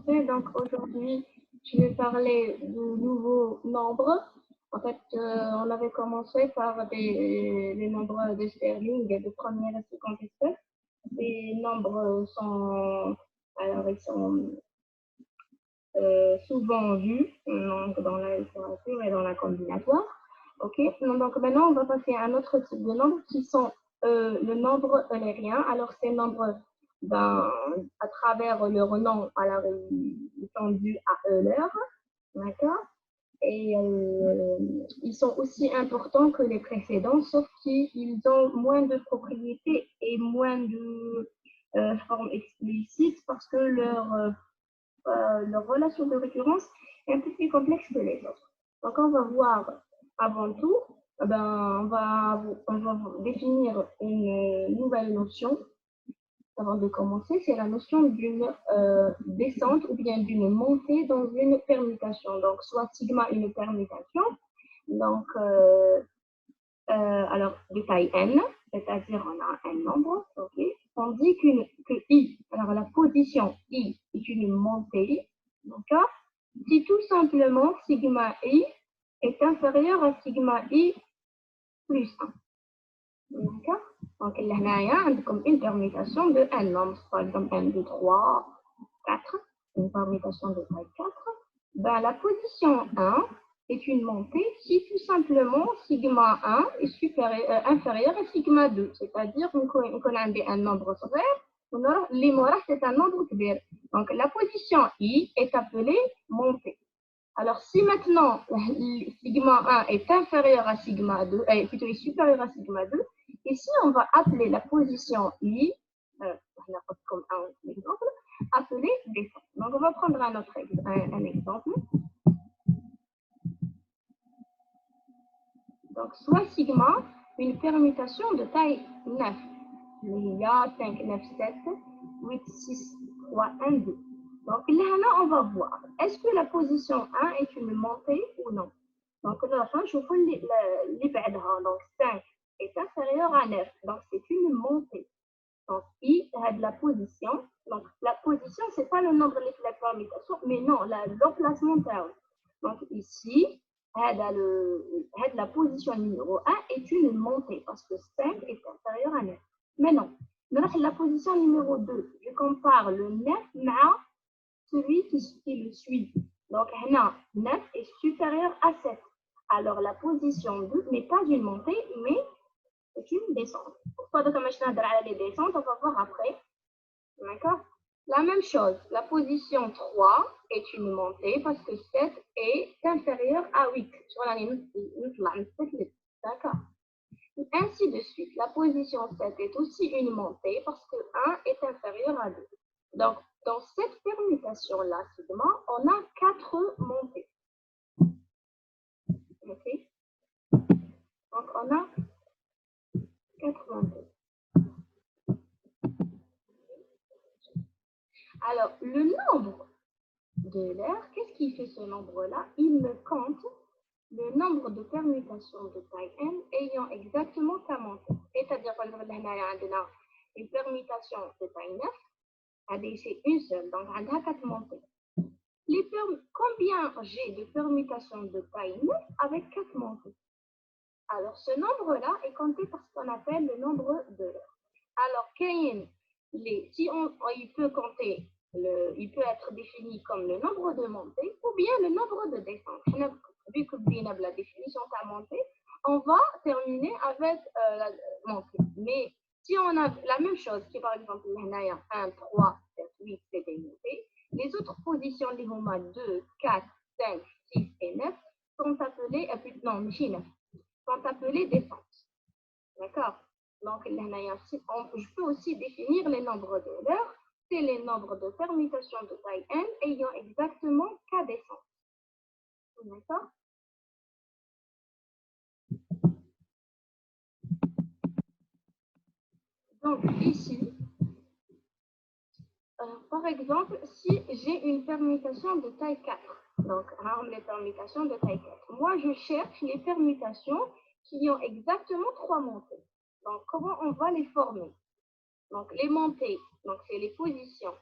commencer. Donc aujourd'hui, je vais parler de nouveaux nombres. En fait, on avait commencé par les nombres de Stirling de première et seconde espèce. Ces nombres sont, alors ils sont souvent vus donc, dans la littérature et dans la combinatoire. Ok. Donc maintenant, on va passer à un autre type de nombres qui sont le nombre eulérien. Alors ces nombres à travers leur nom, alors ils sont dus à Euler, d'accord? Et ils sont aussi importants que les précédents, sauf qu'ils ont moins de propriétés et moins de formes explicites parce que leur relation de récurrence est un peu plus complexe que les autres. Donc on va voir avant tout, on va définir une nouvelle notion avant de commencer, c'est la notion d'une descente ou bien d'une montée dans une permutation. Donc, soit sigma, une permutation, donc, alors, de taille n, c'est-à-dire on a un nombre, ok, on dit que i, alors la position i est une montée, d'accord, si tout simplement sigma i est inférieur à sigma i plus 1. D'accord. Donc, il y a une permutation de n nombres, par exemple 1, 2, 3, 4, une permutation de taille 4. Ben, la position 1 est une montée si tout simplement sigma 1 est inférieur à sigma 2, c'est-à-dire qu'on a un nombre صغير, l'imora c'est un nombre كبير. Donc, la position i est appelée montée. Alors, si maintenant sigma 1 est inférieur à sigma 2, plutôt est supérieur à sigma 2, ici on va appeler la position i, comme un exemple, appelée descente. Donc, on va prendre un autre exemple. Donc, soit sigma, une permutation de taille 9. Il y a 5, 9, 7, 8, 6, 3, 1, 2. Donc là, on va voir, est-ce que la position 1 est une montée ou non? Donc là, je vous les donc 5 est inférieur à 9, donc c'est une montée. Donc I a de la position, donc la position, ce n'est pas le nombre de la permutation, mais non, l'emplacement terme. Donc ici, la position numéro 1 est une montée, parce que 5 est inférieur à 9. Mais non, la position numéro 2, je compare le 9 à celui qui le suit. Donc, 9 est supérieur à 7. Alors, la position 2 n'est pas une montée, mais c'est une descente. Pourquoi donc, les descentes, on va voir après. D'accord? La même chose, la position 3 est une montée parce que 7 est inférieur à 8. D'accord? Ainsi de suite, la position 7 est aussi une montée parce que 1 est inférieur à 2. Donc, dans cette permutation-là, on a 4 montées. Ok? Donc, on a 4 montées. Alors, le nombre de l'air, qu'est-ce qui fait ce nombre-là? Il me compte le nombre de permutations de taille n ayant exactement sa montée. C'est-à-dire, par exemple, une permutation de taille 9, c'est une seule, donc on a 4 montées. Combien j'ai de permutations de taille 9 avec 4 montées? Alors, ce nombre-là est compté par ce qu'on appelle le nombre de l'heure. Alors, il peut compter, il peut être défini comme le nombre de montées ou bien le nombre de descentes. Vu que la définition de la montée, on va terminer avec la montée. Mais si on a la même chose, qui par exemple, 1, 3, 7, 8, c'est des montées, les autres positions, les moments 2, 4, 5, 6 et 9, sont appelées, sont appelées descentes. D'accord? Donc, je peux aussi définir les nombres de l'heure. C'est les nombres de permutations de taille n ayant exactement k descentes. D'accord? Donc, ici, par exemple, si j'ai une permutation de taille 4, donc, les permutations de taille 4, moi, je cherche les permutations qui ont exactement 3 montées. Donc, comment on va les former? Donc, les montées, donc c'est les positions.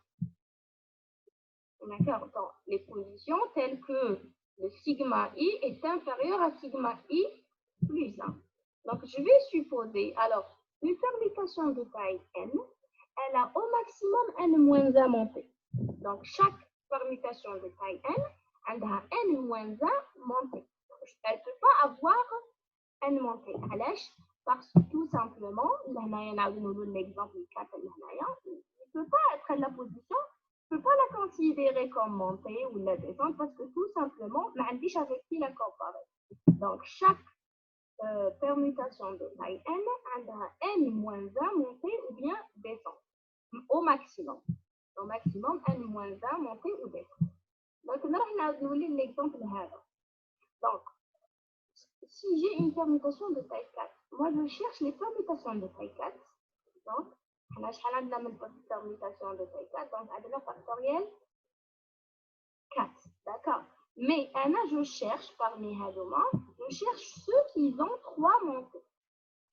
D'accord? Dans les positions telles que le sigma i est inférieur à sigma i plus 1. Donc, je vais supposer, alors, une permutation de taille n, elle a au maximum n-1 montée. Donc, chaque permutation de taille n, elle a n-1 montée. Elle ne peut pas avoir n montée. Parce que tout simplement, l'exemple 4, il ne peut pas être la position, je ne peux pas la considérer comme montée ou la descente parce que tout simplement, je n'ai avec qui la comparer. Donc, chaque permutation de taille n a n-1 montée ou bien descente. Au maximum. Au maximum, n-1 montée ou descente. Donc, nous allons l'exemple là. Donc, si j'ai une permutation de taille 4, moi je cherche les permutations de taille 4. Donc, on a une permutation de taille 4, donc on a factoriel 4. D'accord. Mais je cherche parmi Hadoma, je cherche ceux qui ont 3 montées.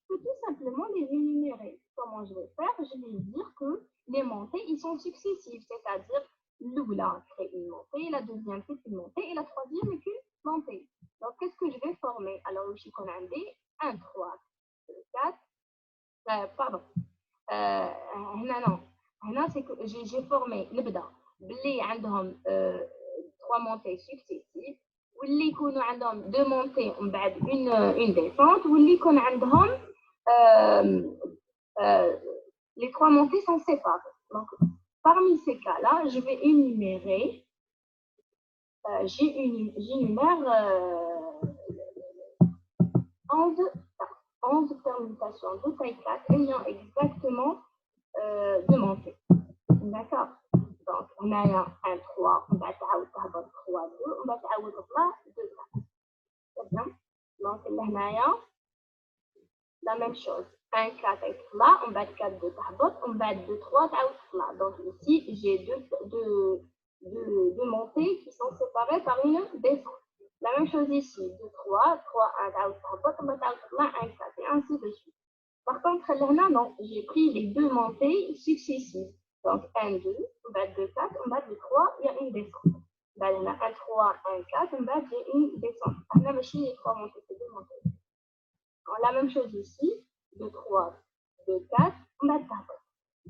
Je peux tout simplement les énumérer. Comment je vais faire? Je vais dire que les montées, ils sont successives, c'est-à-dire l'oula crée une montée, la deuxième fait une montée et la troisième est une montée. Donc, qu'est-ce que je vais former? Alors, je suis qu'on a 1, 3, 4, pardon. Non, c'est que j'ai formé le bda. Bli عندهم 3 montées successives. واللي يكونوا عندهم 2 montées ومن une descente واللي يكون عندهم les 3 montées sont séparées. Donc, parmi ces cas-là, je vais énumérer, j'énumère 11 permutations de taille 4 ayant exactement 2 montées. D'accord? Donc, on a un 3, on va تعاود تهبط 3 2 on va تعاود تطلع 2 4. C'est bien? Donc, là, la même chose. 1 4 là, on va 4 2 تهبط, on va 2 3 تعاود تطلع. Donc, ici, j'ai deux montées qui sont séparées par une descente. La même chose ici, 2 3 3 1 تعاود تهبط, on va تعاود تطلع 1 4 et ainsi de suite. Par contre, là, non, j'ai pris les 2 montées successives. Donc, 1, 2, on va 2, 4, on va 2, 3, il y a une descente. Là, il y a 1, 3, 1, 4, on va j'ai une descente. On a aussi les 3 montées, c'est 2 montées. Alors, la même chose ici, 2, 3, 2, 4, on va 4.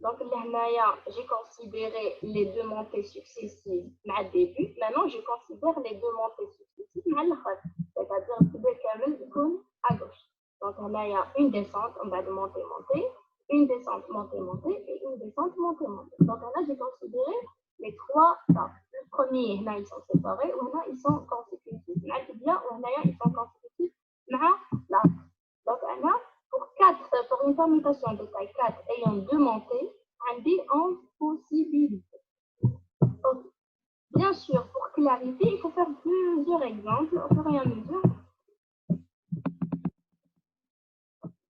Donc, là, j'ai considéré les 2 montées successives à début. Maintenant, je considère les 2 montées successives à la fin. C'est-à-dire que le camel tourne à gauche. Donc, on a une descente, on va de monter, monter, une descente, monter, monter, et une descente, monter, monter. Donc, là, j'ai considéré les 3 cas. Le premier, là, ils sont séparés, ou là, ils sont consécutifs. Là, c'est bien, ou là, ils sont consécutifs. Là, donc, là, pour une permutation de taille 4 ayant 2 montées, on dit en possibilité. Okay. Bien sûr, pour clarifier, il faut faire plusieurs exemples au fur et à mesure.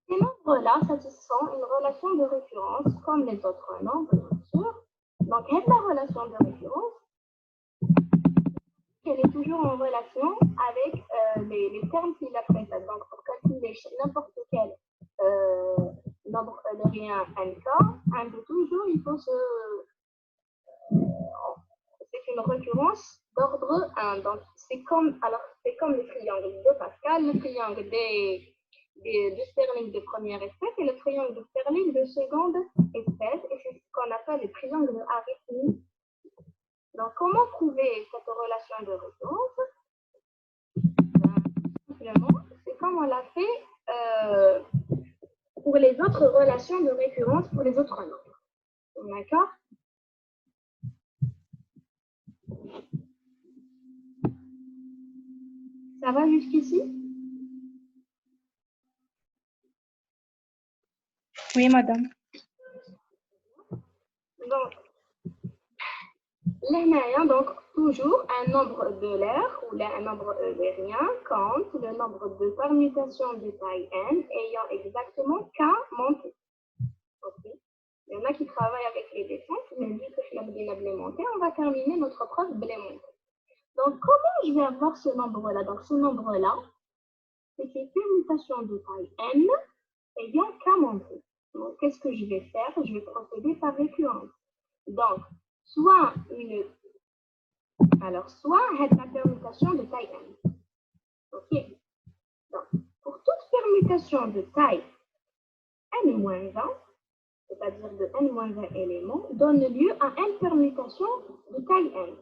Ces nombres-là satisfont une relation de référence comme les autres nombres, bien sûr. Donc, la relation de référence, elle est toujours en relation avec les termes qui la précèdent. Donc, pour calculer n'importe quel nombre rien n, toujours, il faut c'est une récurrence d'ordre 1. Donc, c'est comme le triangle de Pascal, le triangle de Stirling de première espèce et le triangle de Stirling de seconde espèce. Et c'est ce qu'on appelle le triangle arithmétique. Donc, comment prouver cette relation de référence? Simplement, c'est comme on l'a fait pour les autres relations de référence pour les autres nombres. D'accord? Ça va jusqu'ici? Oui, madame. Donc, toujours un nombre de l'air ou un nombre eulérien compte le nombre de permutations de taille n ayant exactement k montées. Okay. Il y en a qui travaillent avec les descentes, mais vu que je l'ai les montées, on va terminer notre preuve de les montées. Donc, comment je vais avoir ce nombre-là? Donc, ce nombre-là, c'est les permutations de taille n ayant k montées. Donc, qu'est-ce que je vais faire? Je vais procéder par récurrence. Donc, soit une Alors, soit la permutation de taille n. OK. Donc, pour toute permutation de taille n-1, c'est-à-dire de n-1 éléments, donne lieu à une permutation de taille n.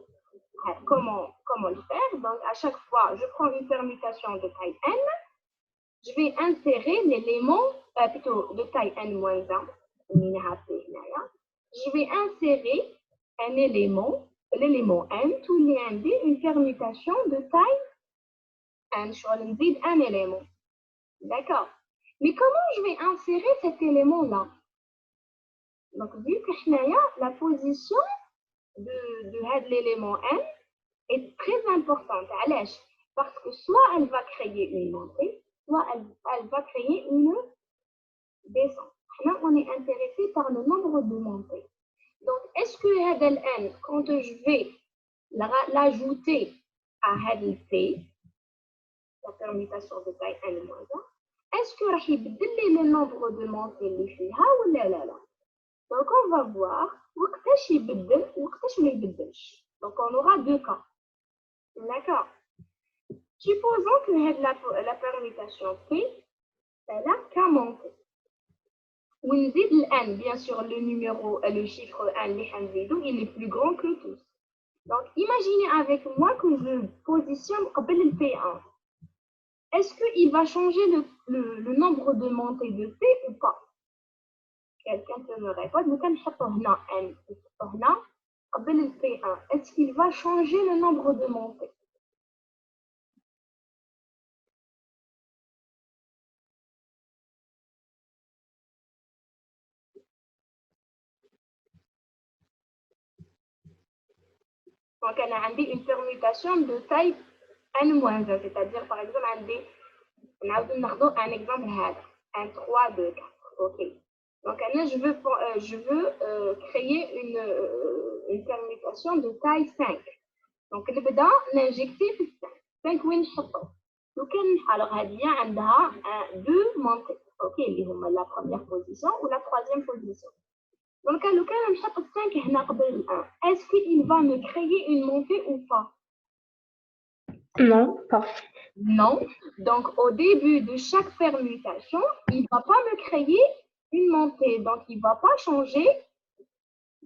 Comment le faire? Donc, à chaque fois, je prends une permutation de taille n, je vais insérer l'élément, plutôt de taille n-1, je vais insérer un élément, l'élément n, tout les n, une permutation de taille n, je vais un élément. D'accord. Mais comment je vais insérer cet élément-là? Donc, vu que la position de l'élément n est très importante. Parce que soit elle va créer une montée, soit elle va créer une descente. Là, on est intéressé par le nombre de montées. Donc, est-ce que n, quand je vais l'ajouter à t, la permutation de taille n-1, est-ce que راح يبدل لي le nombre de montées اللي فيها ولا لا؟ Donc, on va voir وقتاش يبدل وقتاش ما يبدلش. Donc, on aura deux cas. D'accord. Supposons que la permutation P, elle a qu'à monter. ونزيد n, bien sûr, le chiffre n, il est plus grand que tous. Donc, imaginez avec moi que je positionne le P1. Est-ce qu'il va changer le nombre de montées de P ou pas? Quelqu'un peut me répondre. Est-ce qu'il va changer le nombre de montées? Donc, on a une permutation de taille n-1, c'est-à-dire, par exemple, on a un exemple, un 3, 2, 4. OK. Donc, je veux créer une permutation de taille 5. Donc, le بدأ l'injecter في 5 وين نحطه؟ alors elle a deux montées. OK, اللي هما la première position ou la troisième position. Donc, لو كان نحط 5 هنا قبل ال 1, est-ce qu'il va me créer une montée ou pas? Non, pas. Non. Donc, au début de chaque permutation, il ne va pas me créer une montée. Donc, il ne va pas changer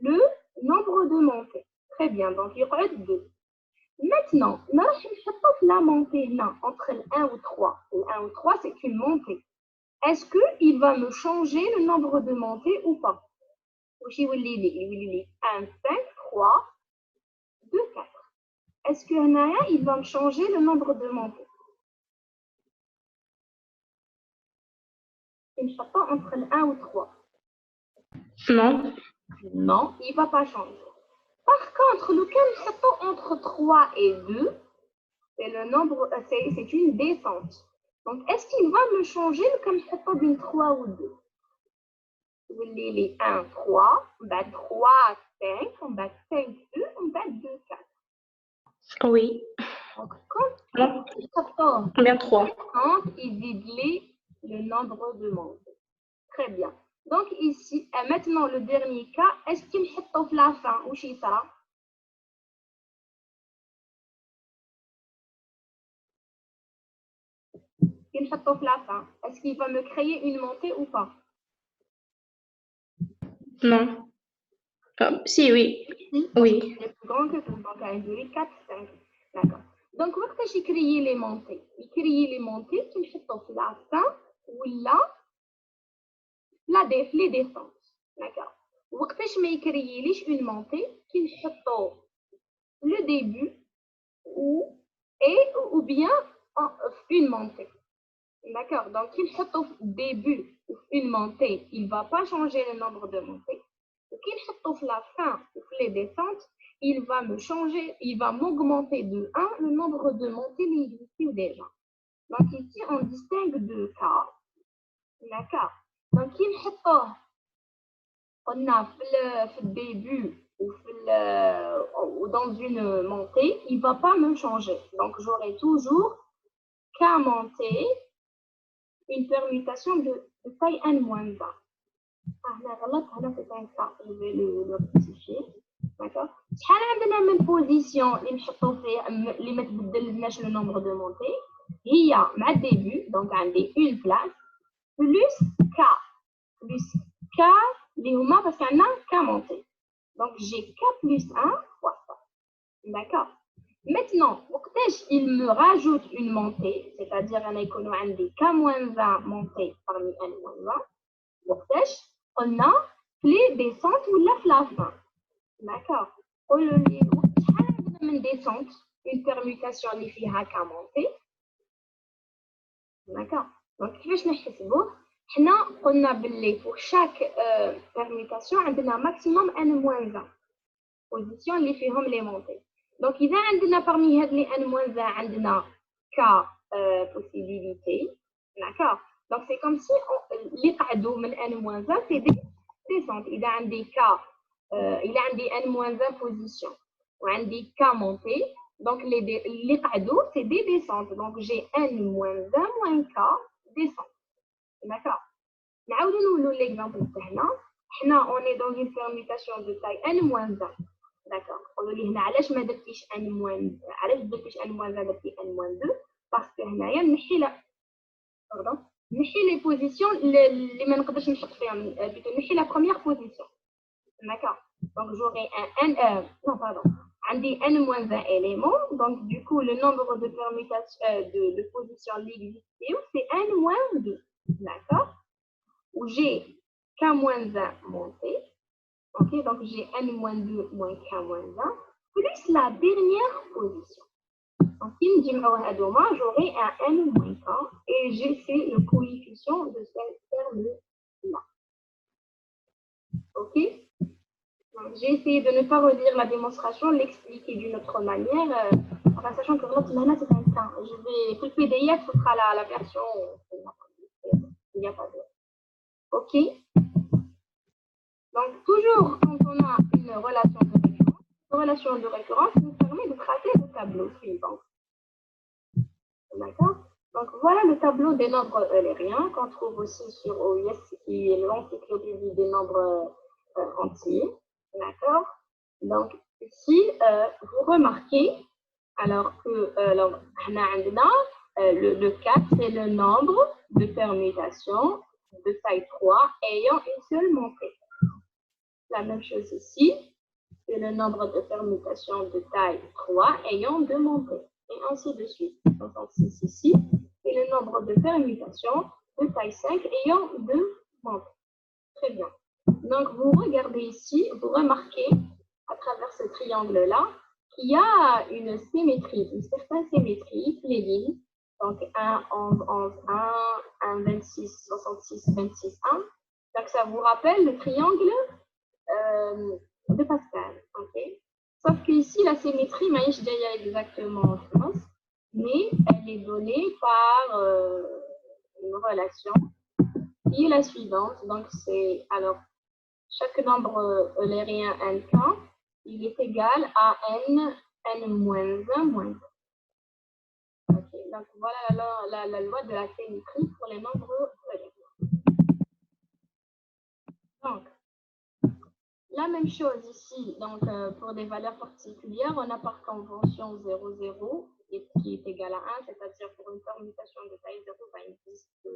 le nombre de montées. Très bien. Donc, il y aura 2. Maintenant, la montée là, entre le 1 ou 3. Le 1 ou 3, c'est une montée. Est-ce qu'il va me changer le nombre de montées ou pas? Il va dire 1, 5, 3, 2, 4. Est-ce qu'il va me changer le nombre de montées? Il ne pas entre le 1 ou 3. Non. Non, il ne va pas changer. Par contre, le cas entre 3 et 2, c'est le nombre, c'est une descente. Donc, est-ce qu'il va me changer le cas d'une 3 ou 2? Il est 1, 3, on va 3, 5, on va 5, 2, on va 2, 4. Oui. Donc, quand Combien 3? il dit le nombre de montées. Très bien. Donc, ici, maintenant, le dernier cas, est-ce qu'il met la fin ou chez ça? Il met la fin. Est-ce qu'il va me créer une montée ou pas? Non. Si, oui. Oui. Il est plus grand que tout. Donc, il y a 4, 5. D'accord. Donc, quand il crée les montées, il met la fin ou là, les descentes. D'accord. وقتاش ما يكريليش une montée qui نحطو le début ou bien une montée. D'accord. Donc il نحطو début ou une montée, il va pas changer le nombre de montées. Qu'il نحطو la fin ou les descentes, il va me changer, il va m'augmenter de 1 le nombre de montées ici ou déjà. Donc ici on distingue deux cas. D'accord. Donc il نحطوه قلنا في début ou dans une montée, il ne va pas me changer. Donc, j'aurai toujours qu'à monter une permutation de taille n-1. C'est un cas, je vais le rectifier. d'accord. شحال عندنا من بوزيسيون اللي نحطوا فيه اللي ما تبدلناش لو نومبر دو مونتي هي مع الديبي دونك عندي اون بلاس بلس كا بلس كا اللي هما باسكو عندنا كا مونتي دونك جي كا بلس 1 fois ça. D'accord. Maintenant, il me rajoute une montée, c'est-à-dire qu'on a k moins 1 montée parmi n moins 1. On a les descentes ou la fin. D'accord. On a une descente, une permutation qui a k montée. D'accord. Donc, je on a pour chaque permutation, on a un maximum n moins 1 positions qui font les montées. Donc, il y a parmi les n-1, k possibilités. D'accord. Donc, c'est comme si les cadeaux de n-1, c'est des descentes. Il y a des k, il y a des n-1 positions. Ou des k montées. Donc, les cadeaux, c'est des descentes. Donc, j'ai n-1 moins k descentes. D'accord. Nous l'exemple là. On est dans une permutation de taille n-1. D'accord. قولوا لي هنا علاش ما درتيش ان موان علاش درتيش ان موان درتي ان موان 2 باسكو هنايا نحي لي بوزيسيون اللي ما نقدرش نحط فيهم بيتو نحي لا بروميير بوزيسيون. D'accord. Donc j'aurai un n non pardon عندي n moins 1 élément donc du coup le nombre de permutations de positions existées c'est n moins 2. D'accord. Où j'ai k moins 1 montée. Ok, donc j'ai n moins 2 moins k moins 1 plus la dernière position. Donc, j'aurai un n moins k et j'ai fait le coefficient de cette terme-là. Ok, j'ai essayé de ne pas redire la démonstration, l'expliquer d'une autre manière, enfin, sachant que là, c'est un cas. Je vais, pour le PDF, ce sera la version, il n'y a pas de... Ok. Donc, toujours quand on a une relation de récurrence nous permet de tracer le tableau suivant. D'accord. Donc, voilà le tableau des nombres eulériens qu'on trouve aussi sur OIS, qui est l'encyclopédie des nombres entiers. D'accord. Donc, ici, vous remarquez, alors que le 4, c'est le nombre de permutations de taille 3 ayant une seule montée. La même chose ici, c'est le nombre de permutations de taille 3 ayant deux montées, et ainsi de suite. Donc, ici, c'est le nombre de permutations de taille 5 ayant deux montées. Très bien. Donc, vous regardez ici, vous remarquez à travers ce triangle-là qu'il y a une symétrie, une certaine symétrie, les lignes. Donc, 1, 11, 11, 1, 1, 26, 66, 26, 1. Donc, ça vous rappelle le triangle de Pascal, ok. Sauf qu'ici, la symétrie, maïch déjà exactement en France, mais elle est donnée par une relation qui est la suivante. Donc, c'est, alors, chaque nombre eulérien nk, il est égal à n moins 1 moins 2. Ok, donc voilà la loi de la symétrie pour les nombres eulériens. Donc, la même chose ici, donc pour des valeurs particulières, on a par convention 0, 0 qui est égal à 1, c'est-à-dire pour une permutation de taille 0, il existe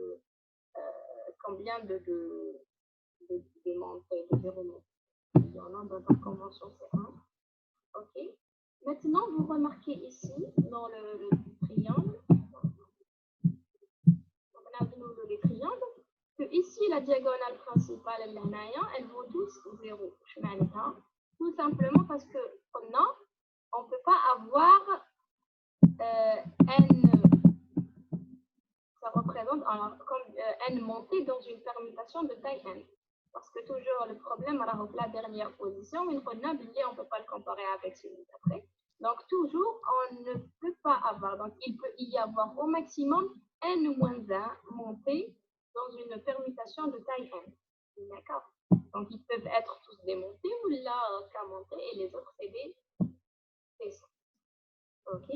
combien de montées, de 0 montées. Il y en a dans par convention, c'est 1. Ok. Maintenant, vous remarquez ici, dans le triangle, les triangles, que ici, la diagonale principale, elle vaut tous 0. Tout simplement parce qu'on ne peut pas avoir n, ça représente comme n montée dans une permutation de taille n. Parce que toujours le problème, alors la dernière position, on ne peut pas le comparer avec celui d'après. Donc toujours, on ne peut pas avoir. Donc il peut y avoir au maximum n-1 montée dans une permutation de taille n. D'accord. Donc ils peuvent être tous démontés ou là qu'à monter et les autres c'est des descentes. Ok.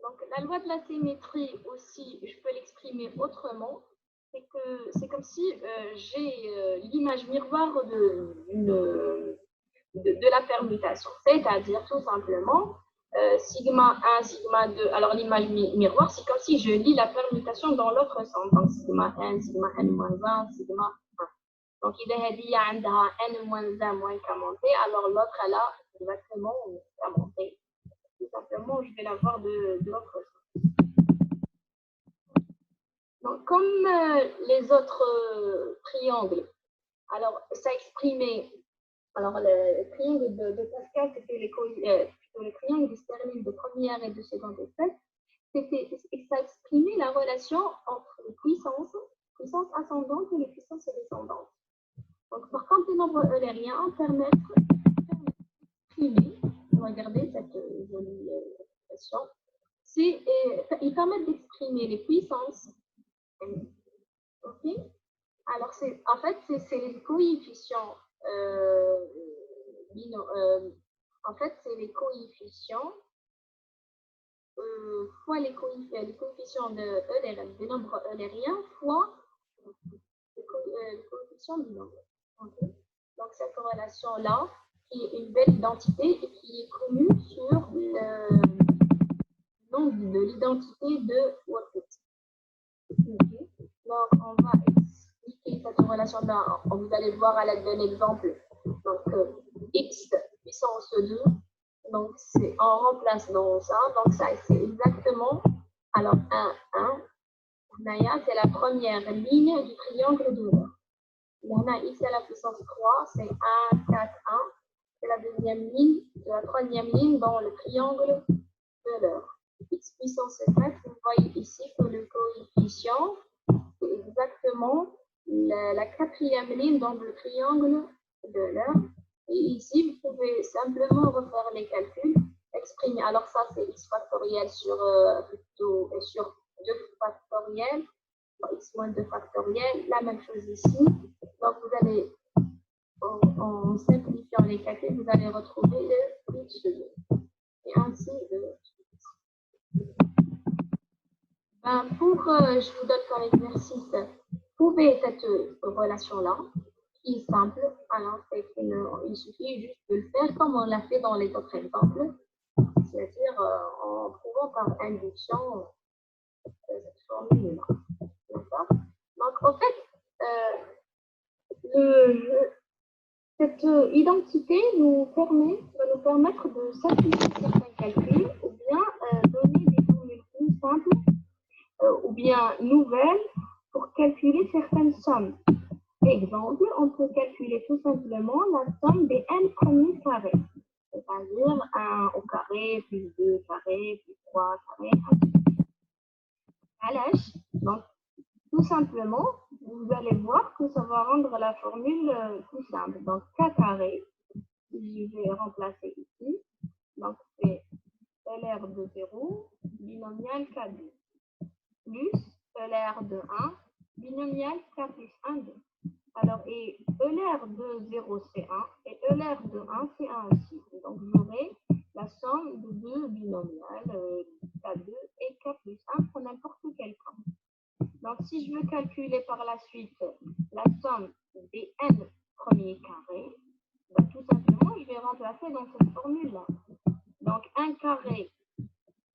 Donc la loi de la symétrie aussi, je peux l'exprimer autrement. C'est comme si j'ai l'image miroir de la permutation. C'est-à-dire tout simplement sigma 1, sigma 2. Alors l'image miroir, c'est comme si je lis la permutation dans l'autre sens. Donc sigma 1, sigma n-1, sigma 1. Donc il y a n-1 moins qu'à monter. Alors l'autre, elle a exactement qu'à monter. Tout simplement, je vais la voir de l'autre sens. Donc comme les autres triangles, alors ça exprimait. Alors, le triangle de Pascal, c'était le triangle des stériles de première et de seconde espèce. Ça exprimait la relation entre les puissances ascendantes et les puissances descendantes. Donc, par contre, les nombres eulériens permettent d'exprimer, regardez cette jolie expression, ils permettent d'exprimer les puissances. Ok. Alors, en fait, c'est les coefficients. En fait, c'est les coefficients fois les coefficients des nombres eulériens fois les coefficients du nombre. Okay. Donc, cette relation-là, qui est une belle identité et qui est connue sur le nom de l'identité de Walcott. Okay. Donc, on va expliquer cette relation-là. Vous allez voir à l'aide d'un exemple. Donc, x puissance 2. Donc, on remplace dans ça. Donc, ça, c'est exactement. Alors, 1, 1. C'est la première ligne du triangle de l'heure. X à la puissance 3, c'est 1, 4, 1. C'est la deuxième ligne, la troisième ligne dans le triangle de l'heure. X puissance 4, vous voyez ici que le coefficient, c'est exactement la quatrième ligne dans le triangle de l'heure. Et ici, vous pouvez simplement refaire les calculs, exprimer. Alors ça, c'est x factoriel sur 2 factoriel, x moins 2 factoriel. La même chose ici. Donc, vous allez, en simplifiant les calculs, vous allez retrouver le x2. Et ainsi de suite. Je vous donne comme exercice, trouver cette relation-là, qui est simple. Alors, il suffit juste de le faire comme on l'a fait dans les autres exemples, c'est-à-dire en trouvant par induction cette formule-là. D'accord? Donc, en fait, cette identité va nous permettre de simplifier certains calculs ou bien donner des formules plus simples ou bien nouvelles pour calculer certaines sommes. Exemple, on peut calculer tout simplement la somme des n premiers carrés, c'est-à-dire 1 au carré plus 2 carré plus 3 carré. Donc, tout simplement, vous allez voir que ça va rendre la formule plus simple. Donc, k carré, je vais remplacer ici. Donc, c'est LR de 0, binomial K2, plus LR de 1, binomial K plus 1, 2. Alors, et ELR de 0, c'est 1, et ELR de 1, c'est 1 aussi. Donc, j'aurai la somme de deux binomiales, K2 et K plus 1 pour n'importe quel cas. Donc, si je veux calculer par la suite la somme des n premiers carrés, ben, tout simplement, je vais remplacer dans cette formule-là. Donc, 1 carré,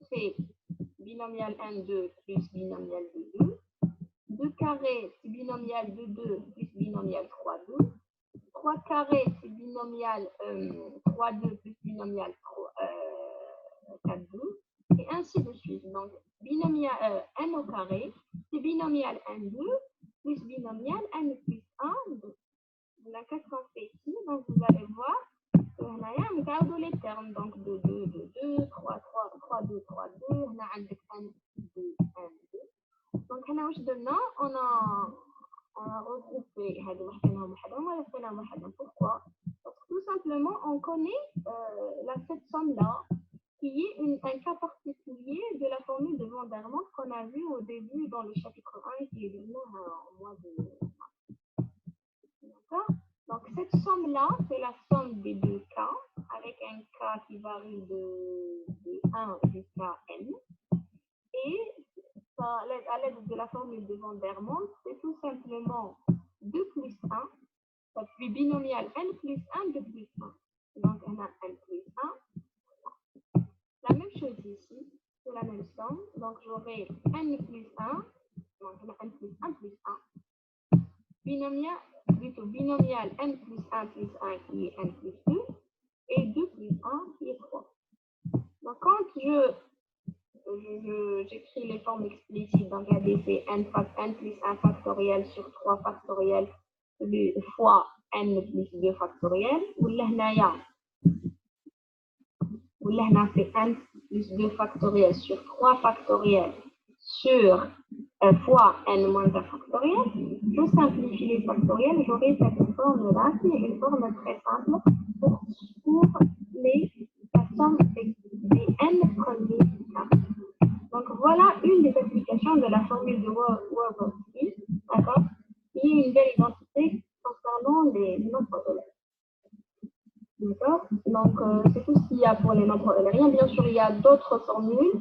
c'est binomial n2 plus binomial de 2. 2 carrés, c'est binomial de 2 plus binomial 3,2. 3 carrés, c'est binomial 3,2 plus binomial 4,2. Et ainsi de suite. Donc, binomial n au carré, c'est binomial n2 plus binomial n plus 1, 2. Donc, qu'est-ce qu'on fait ici? Donc, vous allez voir que on a les termes. Donc, 2, 2, 2, 2, 3, 3, 3, 2, 3, 2. On a n2, n2. Donc, on a regroupé. Pourquoi? Parce que tout simplement, on connaît cette somme-là, qui est un cas particulier de la formule de Van der Waals qu'on a vu au début dans le chapitre 1 qui est donné au mois de mars. D'accord? Donc, cette somme-là, c'est la somme des deux cas, avec un cas qui varie de 1 jusqu'à n. Et à l'aide de la formule de Van der Waals, c'est tout simplement 2 plus 1, ça fait binomial n plus 1, 2 plus 1. Donc, on a n plus 1. La même chose ici, c'est la même somme. Donc, j'aurai n plus 1. Donc, on a n plus 1 plus 1. Binomial, plutôt binomial n plus 1 plus 1 qui est n plus 2. Et 2 plus 1 qui est 3. Donc, quand j'écris les formes explicites, donc c'est n plus 1 factoriel sur 3 factoriel fois n plus 2 factoriel, ou là, c'est n plus 2 factoriel sur 3 factoriel sur fois n moins 1 factoriel. Je simplifie les factoriels, j'aurai cette forme-là qui est une forme très simple pour la somme des n premiers cas. Donc voilà une des applications de la formule de Wordsworth, d'accord, qui est une belle identité concernant les nombres de lettres. D'accord. Donc, c'est tout ce qu'il y a pour les nombres eulériens. Bien sûr, il y a d'autres formules.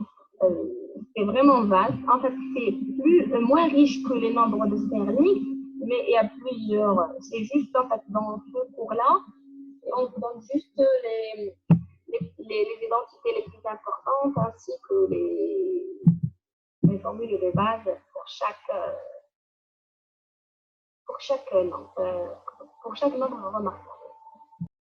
C'est vraiment vaste. En fait, c'est moins riche que les nombres de Stirling, mais il y a plusieurs. C'est juste, en fait, dans ce cours-là, on vous donne juste les identités les plus importantes ainsi que les formules de base pour chaque nombre remarquable.